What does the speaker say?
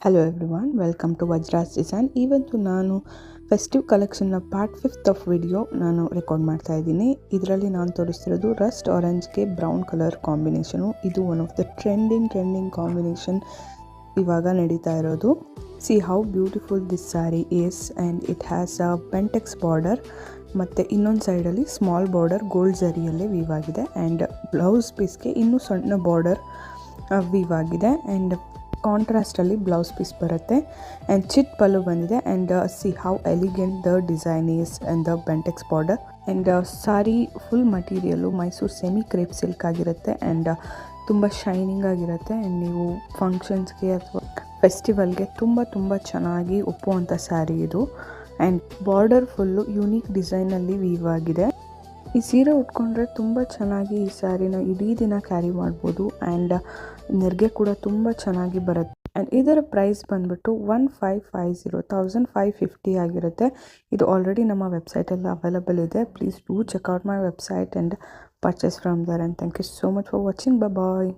Hello everyone, welcome to Vajras design. ಇವತ್ತು ನಾನು festive ಕಲೆಕ್ಷನ್ನ ಪಾರ್ಟ್ 5 ಆಫ್ ವಿಡಿಯೋ ನಾನು ರೆಕಾರ್ಡ್ ಮಾಡ್ತಾ ಇದ್ದೀನಿ. ಇದರಲ್ಲಿ ನಾನು ತೋರಿಸ್ತಿರೋದು ರಸ್ಟ್ ಆರೆಂಜ್ಗೆ ಬ್ರೌನ್ ಕಲರ್ ಕಾಂಬಿನೇಷನು. ಇದು one of the trending combination ಇವಾಗ ನಡೀತಾ ಇರೋದು. See how beautiful this sari is and it has a bentex border ಮತ್ತು ಇನ್ನೊಂದು ಸೈಡಲ್ಲಿ ಸ್ಮಾಲ್ ಬಾರ್ಡರ್ ಗೋಲ್ಡ್ ಝರಿಯಲ್ಲೇ ವೀವ್ ಆಗಿದೆ. ಆ್ಯಂಡ್ ಬ್ಲೌಸ್ ಪೀಸ್ಗೆ ಇನ್ನೂ ಸಣ್ಣ ಬಾರ್ಡರ್ ವೀವ್ ಆಗಿದೆ. ಆ್ಯಂಡ್ ಕಾಂಟ್ರಾಸ್ಟಲ್ಲಿ ಬ್ಲೌಸ್ ಪೀಸ್ ಬರುತ್ತೆ ಆ್ಯಂಡ್ ಚಿಟ್ ಪಲ್ಲು ಬಂದಿದೆ. And see how elegant the design is and the bentex border. And sari full material Mysuru semi crepe silk ಆಗಿರುತ್ತೆ. ಆ್ಯಂಡ್ ತುಂಬ ಶೈನಿಂಗ್ ಆಗಿರುತ್ತೆ. ಆ್ಯಂಡ್ ನೀವು ಫಂಕ್ಷನ್ಸ್ಗೆ ಅಥವಾ ಫೆಸ್ಟಿವಲ್ಗೆ ತುಂಬ ಚೆನ್ನಾಗಿ ಒಪ್ಪುವಂಥ ಸ್ಯಾರಿ ಇದು. ಆ್ಯಂಡ್ ಬಾರ್ಡರ್ ಫುಲ್ಲು ಯೂನಿಕ್ ಡಿಸೈನಲ್ಲಿ ವೀವ್ ಆಗಿದೆ. ಈ ಸೀರೆ ಉಟ್ಕೊಂಡ್ರೆ ತುಂಬ ಚೆನ್ನಾಗಿ ಈ ಸ್ಯಾರಿನ ಇಡೀ ದಿನ ಕ್ಯಾರಿ ಮಾಡ್ಬೋದು. ಆ್ಯಂಡ್ ನೆರಿಗೆ ಕೂಡ ತುಂಬ ಚೆನ್ನಾಗಿ ಬರುತ್ತೆ. ಆ್ಯಂಡ್ ಇದರ ಪ್ರೈಸ್ ಬಂದುಬಿಟ್ಟು 1550 ಆಗಿರುತ್ತೆ. ಇದು ಆಲ್ರೆಡಿ ನಮ್ಮ ವೆಬ್ಸೈಟಲ್ಲಿ ಅವೈಲಬಲ್ ಇದೆ. Please do check out my website and purchase from there. And thank you so much for watching. Bye.